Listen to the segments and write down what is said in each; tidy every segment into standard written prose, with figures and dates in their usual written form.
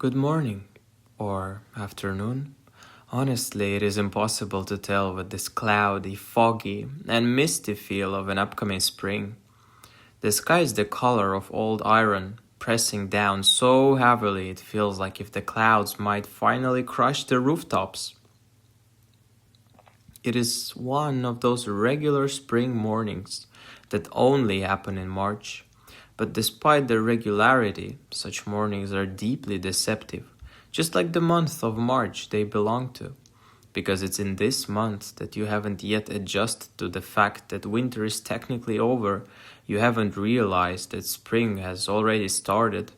good morning, or afternoon. Honestly, it is impossible to tell with this cloudy, foggy, and misty feel of an upcoming spring. The sky is the color of old iron, pressing down so heavily it feels like if the clouds might finally crush the rooftops. It is one of those regular spring mornings that only happen in March. But despite their regularity, such mornings are deeply deceptive, just like the month of March they belong to. Because it's in this month that you haven't yet adjusted to the fact that winter is technically over, you haven't realized that spring has already started,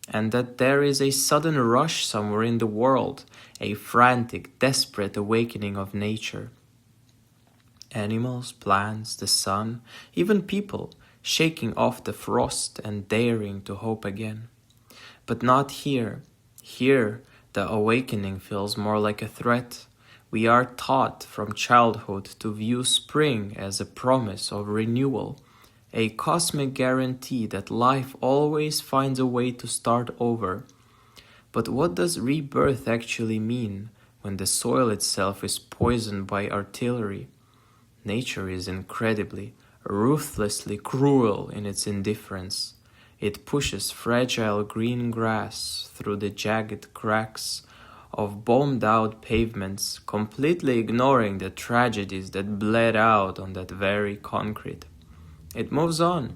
and that there is a sudden rush somewhere in the world, a frantic, desperate awakening of nature. Animals, plants, the sun, even people, shaking off the frost and daring to hope again. But not here. Here, the awakening feels more like a threat. We are taught from childhood to view spring as a promise of renewal, a cosmic guarantee that life always finds a way to start over. But what does rebirth actually mean when the soil itself is poisoned by artillery? Nature is incredibly, ruthlessly cruel in its indifference. It pushes fragile green grass through the jagged cracks of bombed out pavements, completely ignoring the tragedies that bled out on that very concrete. It moves on,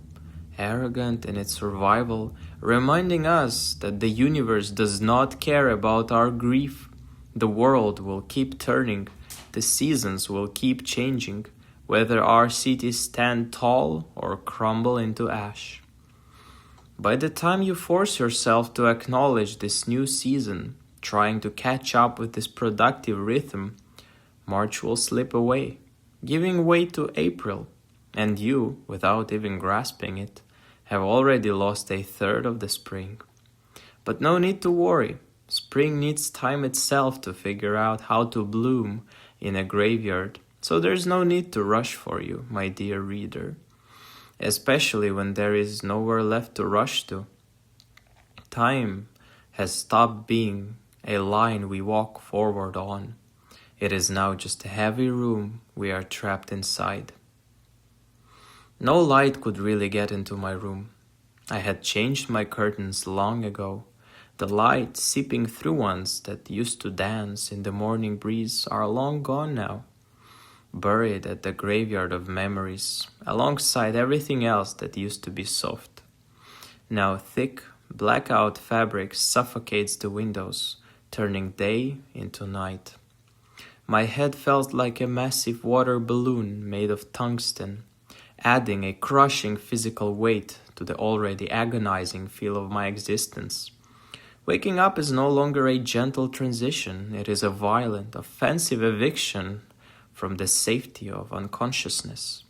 arrogant in its survival, reminding us that the universe does not care about our grief. The world will keep turning, the seasons will keep changing, whether our cities stand tall or crumble into ash. By the time you force yourself to acknowledge this new season, trying to catch up with this productive rhythm, March will slip away, giving way to April, and you, without even grasping it, have already lost a third of the spring. But no need to worry. Spring needs time itself to figure out how to bloom in a graveyard. So there's no need to rush for you, my dear reader, especially when there is nowhere left to rush to. Time has stopped being a line we walk forward on. It is now just a heavy room we are trapped inside. No light could really get into my room. I had changed my curtains long ago. The light seeping through ones that used to dance in the morning breeze are long gone now, buried at the graveyard of memories, alongside everything else that used to be soft. Now thick, blackout fabric suffocates the windows, turning day into night. My head felt like a massive water balloon made of tungsten, adding a crushing physical weight to the already agonizing feel of my existence. Waking up is no longer a gentle transition, it is a violent, offensive eviction from the safety of unconsciousness.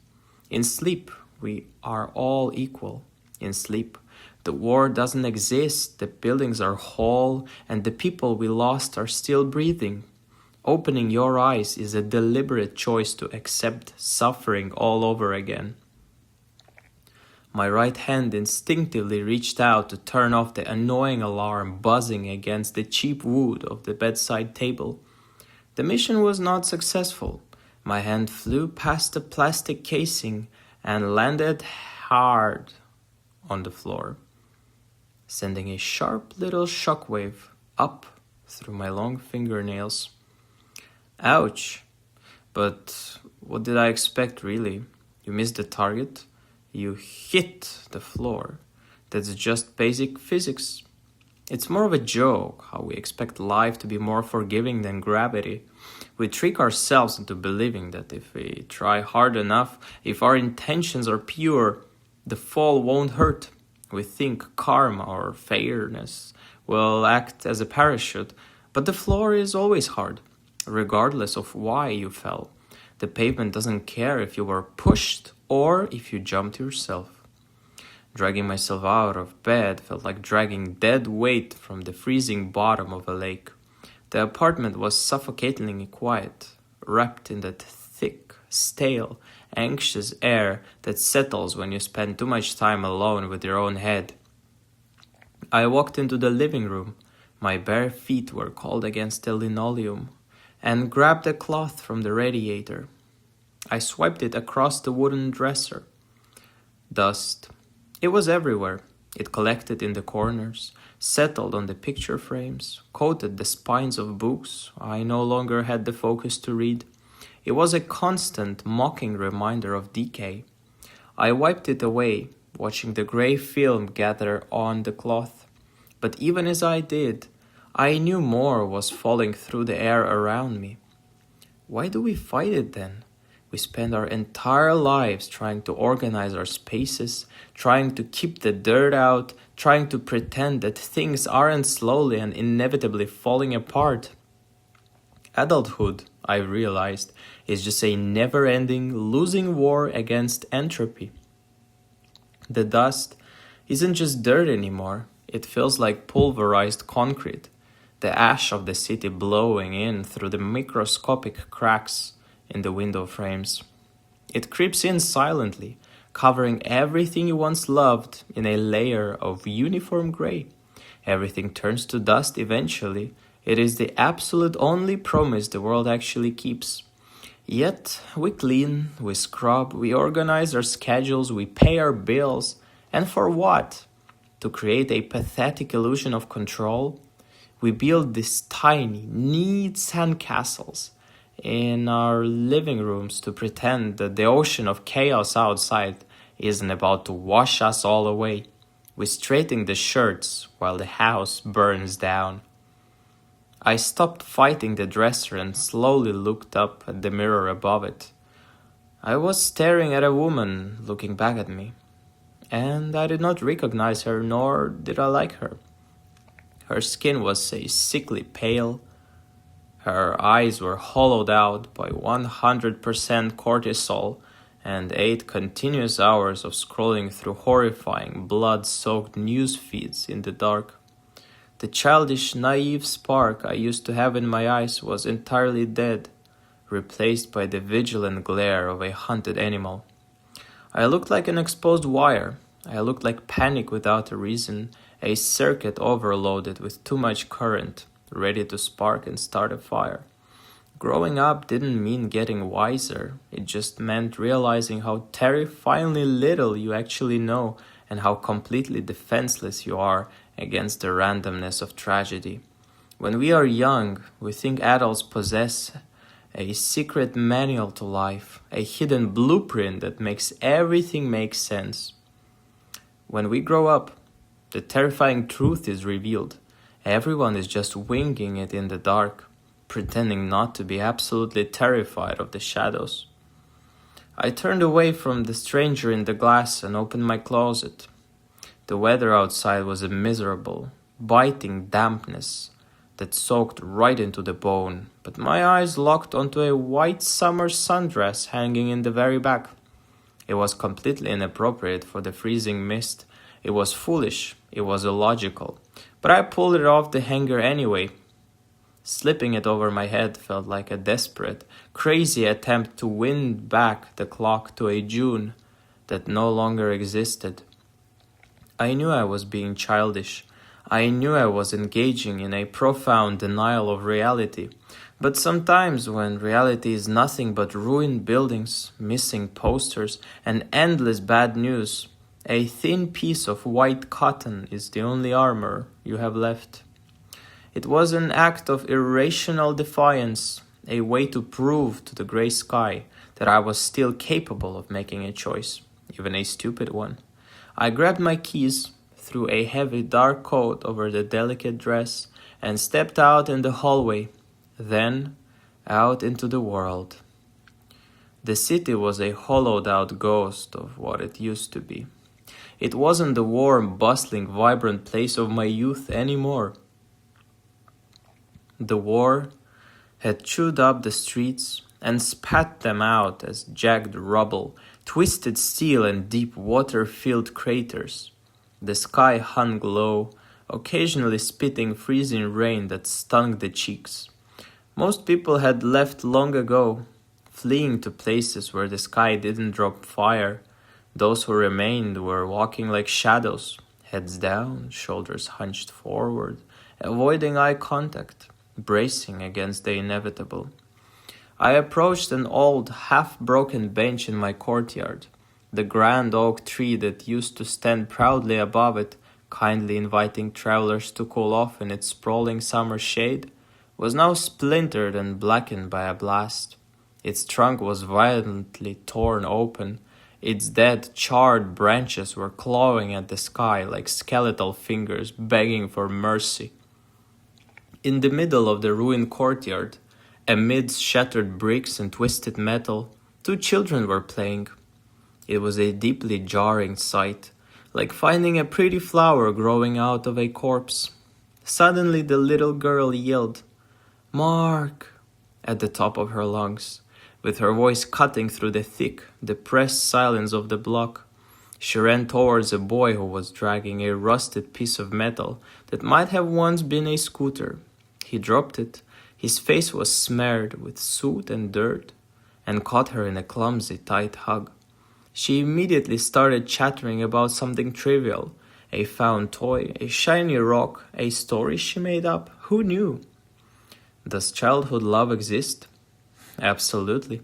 In sleep, we are all equal. In sleep, the war doesn't exist, the buildings are whole, and the people we lost are still breathing. Opening your eyes is a deliberate choice to accept suffering all over again. My right hand instinctively reached out to turn off the annoying alarm buzzing against the cheap wood of the bedside table. The mission was not successful. My hand flew past the plastic casing and landed hard on the floor, sending a sharp little shockwave up through my long fingernails. Ouch! But what did I expect, really? You missed the target. You hit the floor. That's just basic physics. It's more of a joke how we expect life to be more forgiving than gravity. We trick ourselves into believing that if we try hard enough, if our intentions are pure, the fall won't hurt. We think karma or fairness will act as a parachute, but the floor is always hard, regardless of why you fell. The pavement doesn't care if you were pushed or if you jumped yourself. Dragging myself out of bed felt like dragging dead weight from the freezing bottom of a lake. The apartment was suffocatingly quiet, wrapped in that thick, stale, anxious air that settles when you spend too much time alone with your own head. I walked into the living room, My bare feet were cold against the linoleum, and grabbed a cloth from the radiator. I swiped it across the wooden dresser. Dust. It was everywhere. It collected in the corners, settled on the picture frames, coated the spines of books I no longer had the focus to read. It was a constant, mocking reminder of decay. I wiped it away, watching the gray film gather on the cloth. But even as I did, I knew more was falling through the air around me. Why do we fight it then? We spend our entire lives trying to organize our spaces, trying to keep the dirt out, trying to pretend that things aren't slowly and inevitably falling apart. Adulthood, I realized, is just a never-ending, losing war against entropy. The dust isn't just dirt anymore. It feels like pulverized concrete, the ash of the city blowing in through the microscopic cracks in the window frames. It creeps in silently, covering everything you once loved in a layer of uniform gray. Everything turns to dust eventually. It is the absolute only promise the world actually keeps. Yet, we clean, we scrub, we organize our schedules, we pay our bills. And for what? To create a pathetic illusion of control? We build these tiny, neat sandcastles in our living rooms to pretend that the ocean of chaos outside isn't about to wash us all away. We straighten the shirts while the house burns down. I stopped fighting the dresser and slowly looked up at the mirror above it. I was staring at a woman looking back at me, and I did not recognize her, nor did I like her. Her skin was a sickly pale. Her eyes were hollowed out by 100% cortisol and 8 continuous hours of scrolling through horrifying, blood-soaked news feeds in the dark. The childish, naive spark I used to have in my eyes was entirely dead, replaced by the vigilant glare of a hunted animal. I looked like an exposed wire. I looked like panic without a reason, a circuit overloaded with too much current, ready to spark and start a fire. Growing up didn't mean getting wiser. It just meant realizing how terrifyingly little you actually know and how completely defenseless you are against the randomness of tragedy. When we are young, we think adults possess a secret manual to life, a hidden blueprint that makes everything make sense. When we grow up, the terrifying truth is revealed. Everyone is just winging it in the dark, pretending not to be absolutely terrified of the shadows. I turned away from the stranger in the glass and opened my closet. The weather outside was a miserable, biting dampness that soaked right into the bone, but my eyes locked onto a white summer sundress hanging in the very back. It was completely inappropriate for the freezing mist. It was foolish. It was illogical. But I pulled it off the hanger anyway. Slipping it over my head felt like a desperate, crazy attempt to win back the clock to a June that no longer existed. I knew I was being childish. I knew I was engaging in a profound denial of reality. But sometimes when reality is nothing but ruined buildings, missing posters, and endless bad news, a thin piece of white cotton is the only armor you have left. It was an act of irrational defiance, a way to prove to the gray sky that I was still capable of making a choice, even a stupid one. I grabbed my keys, threw a heavy dark coat over the delicate dress, and stepped out in the hallway, then out into the world. The city was a hollowed-out ghost of what it used to be. It wasn't the warm, bustling, vibrant place of my youth anymore. The war had chewed up the streets and spat them out as jagged rubble, twisted steel and deep water-filled craters. The sky hung low, occasionally spitting freezing rain that stung the cheeks. Most people had left long ago, fleeing to places where the sky didn't drop fire. Those who remained were walking like shadows, heads down, shoulders hunched forward, avoiding eye contact, bracing against the inevitable. I approached an old, half-broken bench in my courtyard. The grand oak tree that used to stand proudly above it, kindly inviting travelers to cool off in its sprawling summer shade, was now splintered and blackened by a blast. Its trunk was violently torn open. Its dead, charred branches were clawing at the sky like skeletal fingers begging for mercy. In the middle of the ruined courtyard, amidst shattered bricks and twisted metal, two children were playing. It was a deeply jarring sight, like finding a pretty flower growing out of a corpse. Suddenly the little girl yelled, "Mark!" at the top of her lungs, with her voice cutting through the thick, depressed silence of the block. She ran towards a boy who was dragging a rusted piece of metal that might have once been a scooter. He dropped it. His face was smeared with soot and dirt, and caught her in a clumsy, tight hug. She immediately started chattering about something trivial, a found toy, a shiny rock, a story she made up. Who knew? Does childhood love exist? Absolutely.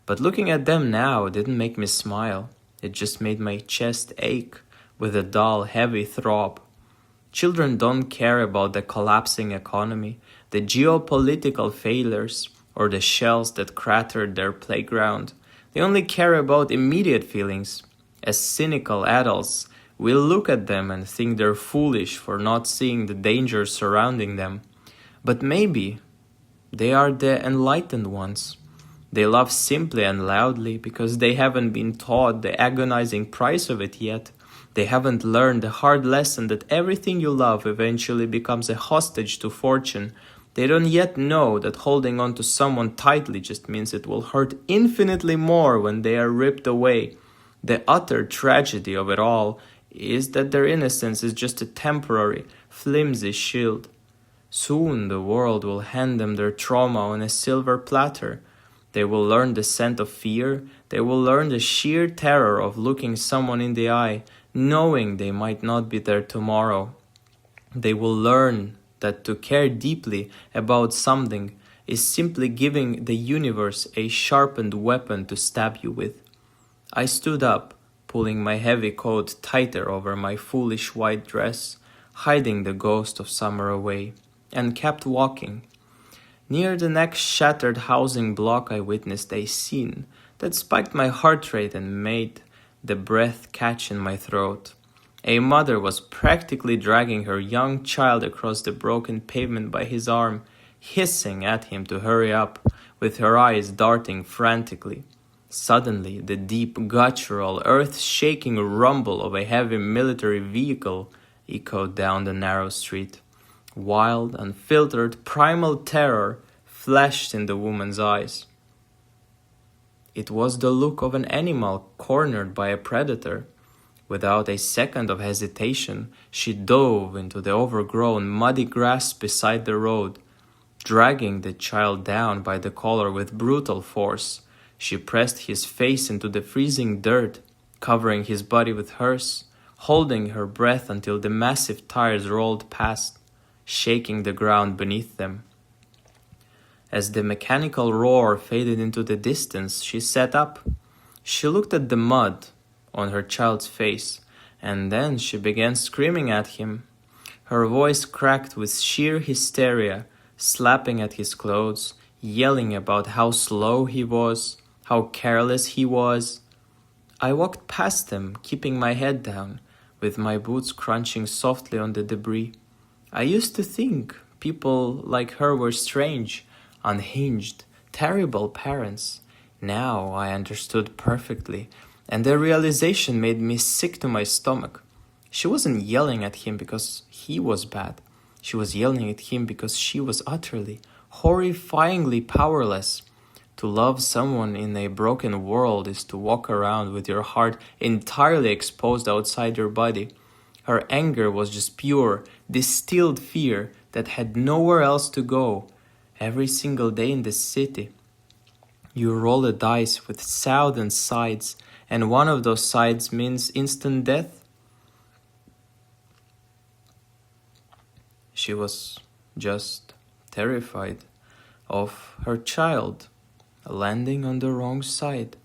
But looking at them now didn't make me smile. It just made my chest ache with a dull, heavy throb. Children don't care about the collapsing economy, the geopolitical failures, or the shells that cratered their playground. They only care about immediate feelings. As cynical adults, we'll look at them and think they're foolish for not seeing the dangers surrounding them. But maybe they are the enlightened ones. They love simply and loudly because they haven't been taught the agonizing price of it yet. They haven't learned the hard lesson that everything you love eventually becomes a hostage to fortune. They don't yet know that holding on to someone tightly just means it will hurt infinitely more when they are ripped away. The utter tragedy of it all is that their innocence is just a temporary, flimsy shield. Soon the world will hand them their trauma on a silver platter. They will learn the scent of fear. They will learn the sheer terror of looking someone in the eye, knowing they might not be there tomorrow. They will learn that to care deeply about something is simply giving the universe a sharpened weapon to stab you with. I stood up, pulling my heavy coat tighter over my foolish white dress, hiding the ghost of summer away, and kept walking. Near the next shattered housing block I witnessed a scene that spiked my heart rate and made the breath catch in my throat. A mother was practically dragging her young child across the broken pavement by his arm, hissing at him to hurry up, with her eyes darting frantically. Suddenly, the deep, guttural, earth-shaking rumble of a heavy military vehicle echoed down the narrow street. Wild, unfiltered, primal terror flashed in the woman's eyes. It was the look of an animal cornered by a predator. Without a second of hesitation, she dove into the overgrown, muddy grass beside the road. Dragging the child down by the collar with brutal force, she pressed his face into the freezing dirt, covering his body with hers, holding her breath until the massive tires rolled past, shaking the ground beneath them. As the mechanical roar faded into the distance, she sat up. She looked at the mud on her child's face, and then she began screaming at him. Her voice cracked with sheer hysteria, slapping at his clothes, yelling about how slow he was, how careless he was. I walked past them, keeping my head down, with my boots crunching softly on the debris. I used to think people like her were strange, unhinged, terrible parents. Now I understood perfectly, and the realization made me sick to my stomach. She wasn't yelling at him because he was bad. She was yelling at him because she was utterly, horrifyingly powerless. To love someone in a broken world is to walk around with your heart entirely exposed outside your body. Her anger was just pure, distilled fear that had nowhere else to go. Every single day in the city, you roll a dice with south and sides, and one of those sides means instant death. She was just terrified of her child landing on the wrong side.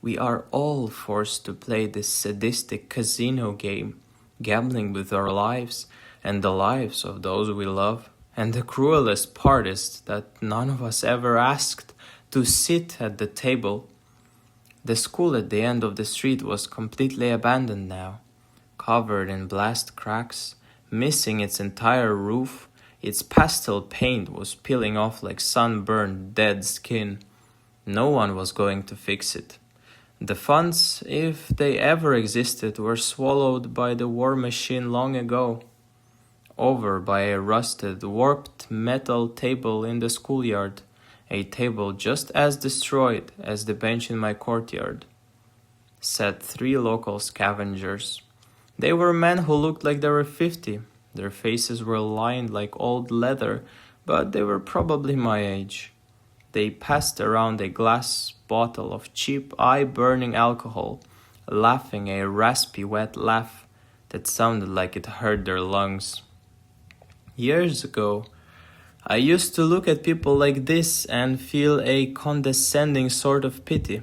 We are all forced to play this sadistic casino game, gambling with our lives and the lives of those we love. And the cruelest part is that none of us ever asked to sit at the table. The school at the end of the street was completely abandoned now, covered in blast cracks, missing its entire roof. Its pastel paint was peeling off like sunburned dead skin. No one was going to fix it. The funds, if they ever existed, were swallowed by the war machine long ago. Over by a rusted, warped metal table in the schoolyard, a table just as destroyed as the bench in my courtyard, sat 3 local scavengers. They were men who looked like they were 50. Their faces were lined like old leather, but they were probably my age. They passed around a glass bottle of cheap, eye-burning alcohol, laughing a raspy, wet laugh that sounded like it hurt their lungs. Years ago, I used to look at people like this and feel a condescending sort of pity.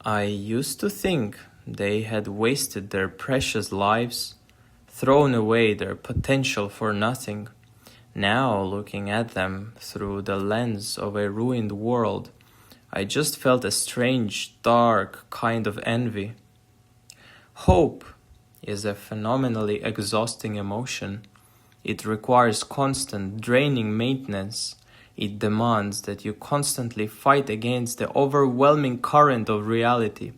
I used to think they had wasted their precious lives, thrown away their potential for nothing. Now, looking at them through the lens of a ruined world, I just felt a strange, dark kind of envy. Hope is a phenomenally exhausting emotion. It requires constant, draining maintenance. It demands that you constantly fight against the overwhelming current of reality.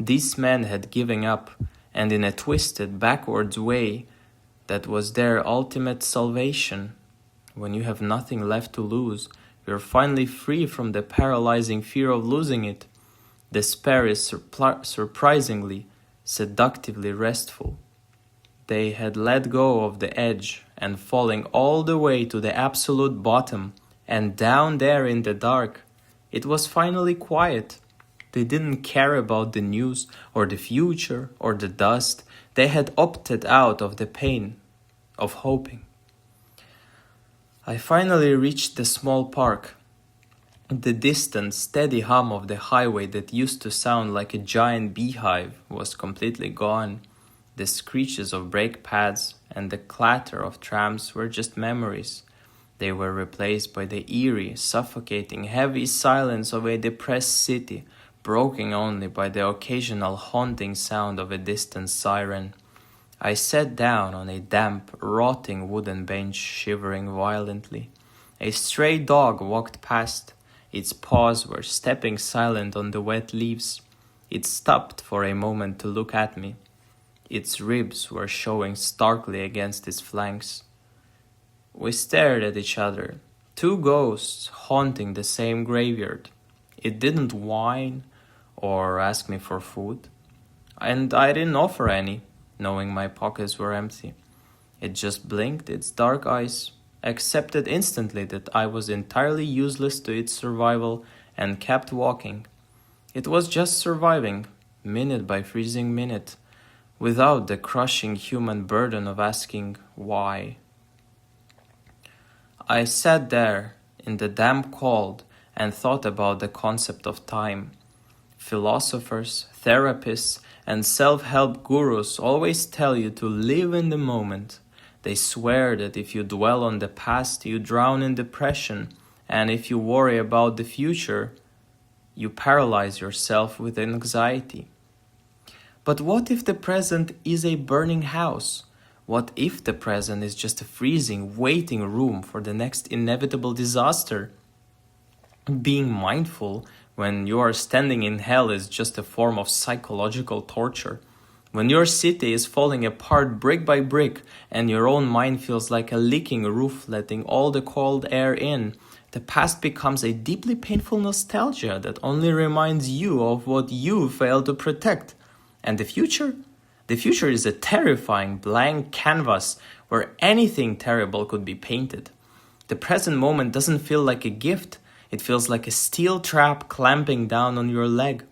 These men had given up, and in a twisted, backwards way, that was their ultimate salvation. When you have nothing left to lose, you're finally free from the paralyzing fear of losing it. Despair is surprisingly, seductively restful. They had let go of the edge and falling all the way to the absolute bottom, and down there in the dark, it was finally quiet. They didn't care about the news or the future or the dust. They had opted out of the pain of hoping. I finally reached the small park. The distant, steady hum of the highway that used to sound like a giant beehive was completely gone. The screeches of brake pads and the clatter of trams were just memories. They were replaced by the eerie, suffocating, heavy silence of a depressed city, broken only by the occasional haunting sound of a distant siren. I sat down on a damp, rotting wooden bench, shivering violently. A stray dog walked past. Its paws were stepping silent on the wet leaves. It stopped for a moment to look at me. Its ribs were showing starkly against its flanks. We stared at each other, 2 ghosts haunting the same graveyard. It didn't whine or ask me for food, and I didn't offer any, knowing my pockets were empty. It just blinked its dark eyes, accepted instantly that I was entirely useless to its survival, and kept walking. It was just surviving, minute by freezing minute, without the crushing human burden of asking why. I sat there in the damp cold and thought about the concept of time. Philosophers, therapists, and self-help gurus always tell you to live in the moment. They swear that if you dwell on the past, you drown in depression, and if you worry about the future, you paralyze yourself with anxiety. But what if the present is a burning house? What if the present is just a freezing, waiting room for the next inevitable disaster? Being mindful when you are standing in hell is just a form of psychological torture. When your city is falling apart brick by brick and your own mind feels like a leaking roof letting all the cold air in, the past becomes a deeply painful nostalgia that only reminds you of what you failed to protect. And the future? The future is a terrifying blank canvas where anything terrible could be painted. The present moment doesn't feel like a gift. It feels like a steel trap clamping down on your leg.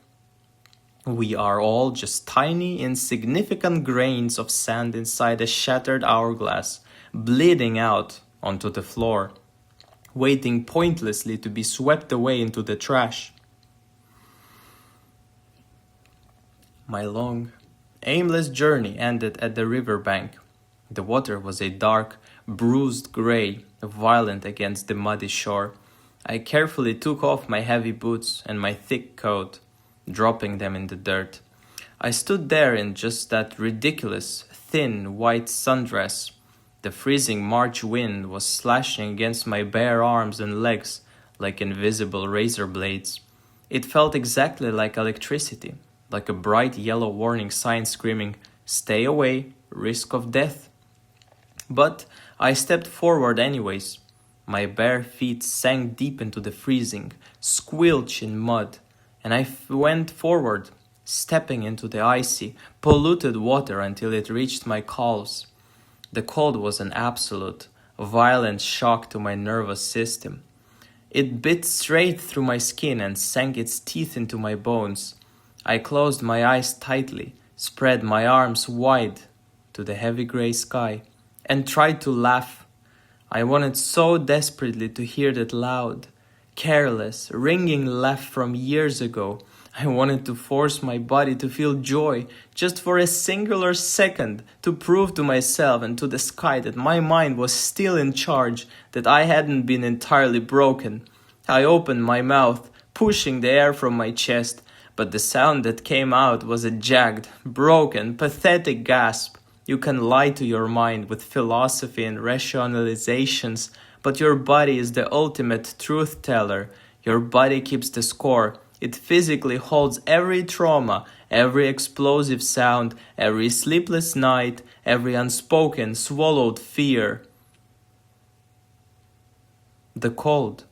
We are all just tiny, insignificant grains of sand inside a shattered hourglass, bleeding out onto the floor, waiting pointlessly to be swept away into the trash. My long, aimless journey ended at the riverbank. The water was a dark, bruised gray, violent against the muddy shore. I carefully took off my heavy boots and my thick coat, dropping them in the dirt. I stood there in just that ridiculous, thin, white sundress. The freezing March wind was slashing against my bare arms and legs like invisible razor blades. It felt exactly like electricity, like a bright yellow warning sign screaming, "Stay away, risk of death." But I stepped forward anyways. My bare feet sank deep into the freezing, squelching mud, and I went forward, stepping into the icy, polluted water until it reached my calves. The cold was an absolute, violent shock to my nervous system. It bit straight through my skin and sank its teeth into my bones. I closed my eyes tightly, spread my arms wide to the heavy gray sky, and tried to laugh. I wanted so desperately to hear that loud, careless, ringing laugh from years ago. I wanted to force my body to feel joy just for a singular second, to prove to myself and to the sky that my mind was still in charge, that I hadn't been entirely broken. I opened my mouth, pushing the air from my chest, but the sound that came out was a jagged, broken, pathetic gasp. You can lie to your mind with philosophy and rationalizations, but your body is the ultimate truth teller. Your body keeps the score. It physically holds every trauma, every explosive sound, every sleepless night, every unspoken, swallowed fear. The cold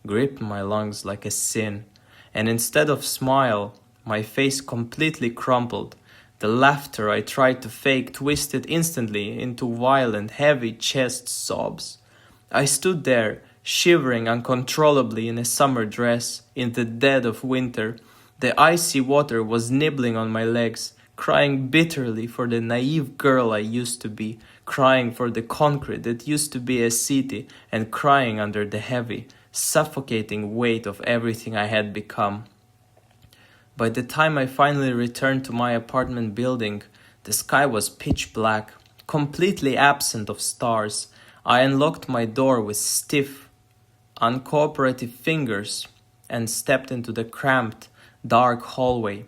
gripped my lungs like a sin, and instead of smile, my face completely crumpled. The laughter I tried to fake twisted instantly into violent, heavy chest sobs. I stood there, shivering uncontrollably in a summer dress, in the dead of winter. The icy water was nibbling on my legs, crying bitterly for the naive girl I used to be, crying for the concrete that used to be a city, and crying under the heavy, suffocating weight of everything I had become. By the time I finally returned to my apartment building, the sky was pitch black, completely absent of stars. I unlocked my door with stiff, uncooperative fingers and stepped into the cramped, dark hallway.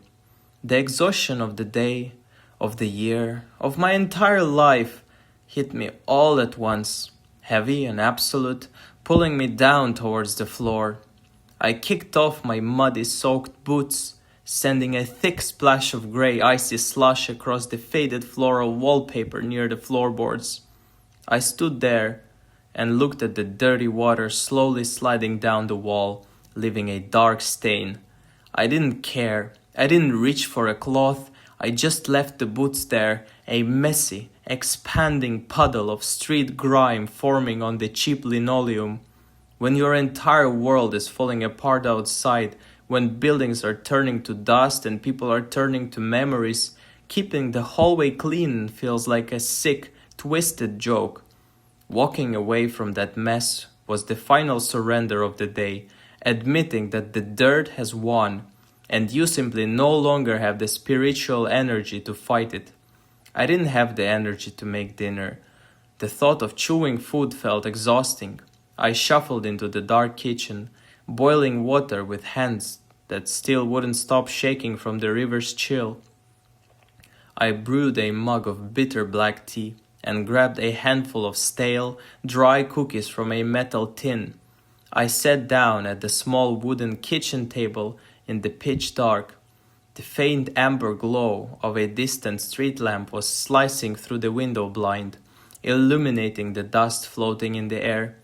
The exhaustion of the day, of the year, of my entire life hit me all at once, heavy and absolute, pulling me down towards the floor. I kicked off my muddy, soaked boots, sending a thick splash of gray, icy slush across the faded floral wallpaper near the floorboards. I stood there and looked at the dirty water slowly sliding down the wall, leaving a dark stain. I didn't care. I didn't reach for a cloth. I just left the boots there, a messy, expanding puddle of street grime forming on the cheap linoleum. When your entire world is falling apart outside, when buildings are turning to dust and people are turning to memories, keeping the hallway clean feels like a sick, twisted joke. Walking away from that mess was the final surrender of the day, admitting that the dirt has won, and you simply no longer have the spiritual energy to fight it. I didn't have the energy to make dinner. The thought of chewing food felt exhausting. I shuffled into the dark kitchen, boiling water with hands that still wouldn't stop shaking from the river's chill. I brewed a mug of bitter black tea and grabbed a handful of stale, dry cookies from a metal tin. I sat down at the small wooden kitchen table in the pitch dark. The faint amber glow of a distant street lamp was slicing through the window blind, illuminating the dust floating in the air.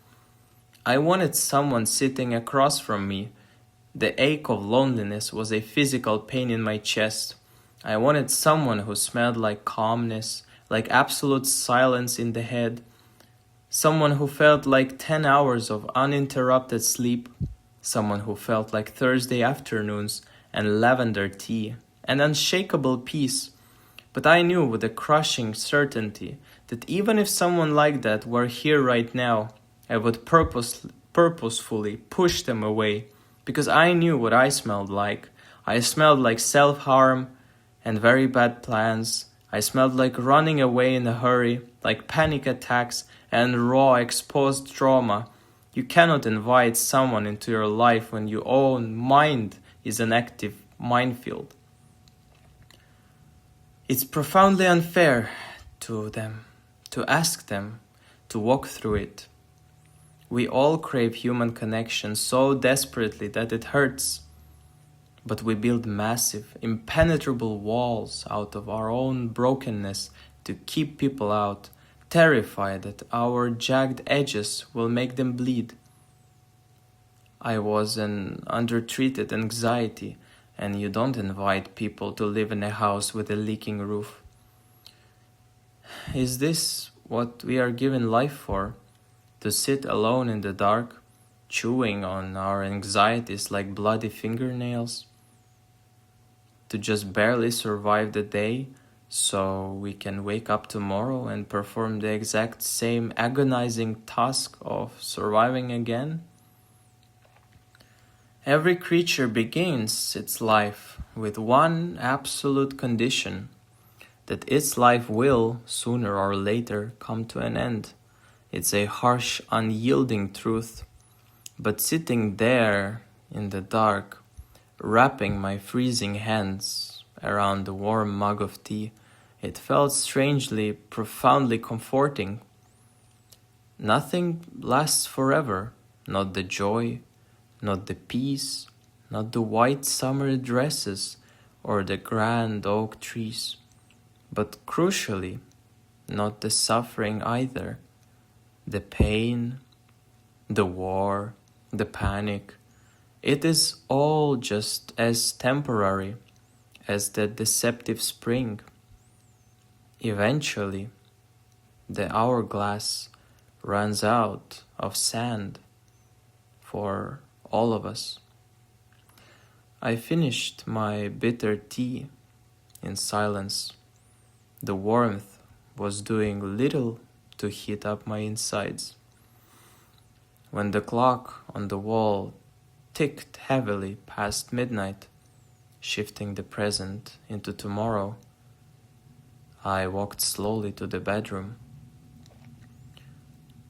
I wanted someone sitting across from me. The ache of loneliness was a physical pain in my chest. I wanted someone who smelled like calmness, like absolute silence in the head. Someone who felt like 10 hours of uninterrupted sleep. Someone who felt like Thursday afternoons and lavender tea and unshakable peace. But I knew with a crushing certainty that even if someone like that were here right now, I would purposefully push them away, because I knew what I smelled like. I smelled like self-harm and very bad plans. I smelled like running away in a hurry, like panic attacks and raw exposed trauma. You cannot invite someone into your life when your own mind is an active minefield. It's profoundly unfair to them, to ask them to walk through it. We all crave human connection so desperately that it hurts. But we build massive, impenetrable walls out of our own brokenness to keep people out, terrified that our jagged edges will make them bleed. I was an undertreated anxiety, and you don't invite people to live in a house with a leaking roof. Is this what we are given life for? To sit alone in the dark, chewing on our anxieties like bloody fingernails? To just barely survive the day so we can wake up tomorrow and perform the exact same agonizing task of surviving again? Every creature begins its life with one absolute condition, that its life will, sooner or later, come to an end. It's a harsh, unyielding truth, but sitting there in the dark, wrapping my freezing hands around the warm mug of tea, it felt strangely, profoundly comforting. Nothing lasts forever, not the joy, not the peace, not the white summer dresses or the grand oak trees, but crucially, not the suffering either. The pain, the war, the panic, it is all just as temporary as the deceptive spring. Eventually, the hourglass runs out of sand for all of us. I finished my bitter tea in silence. The warmth was doing little to heat up my insides. When the clock on the wall ticked heavily past midnight, shifting the present into tomorrow, I walked slowly to the bedroom.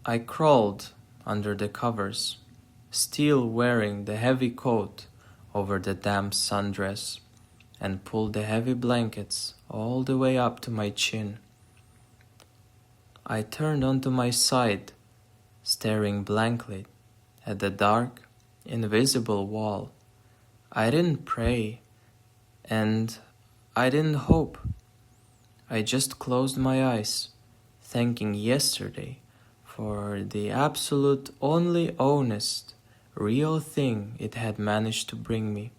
I crawled under the covers, still wearing the heavy coat over the damp sundress, and pulled the heavy blankets all the way up to my chin. I turned onto my side, staring blankly at the dark, invisible wall. I didn't pray, and I didn't hope. I just closed my eyes, thanking yesterday for the absolute only honest, real thing it had managed to bring me.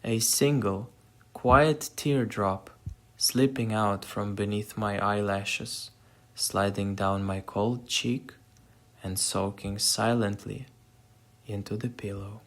A single, quiet teardrop slipping out from beneath my eyelashes, sliding down my cold cheek and soaking silently into the pillow.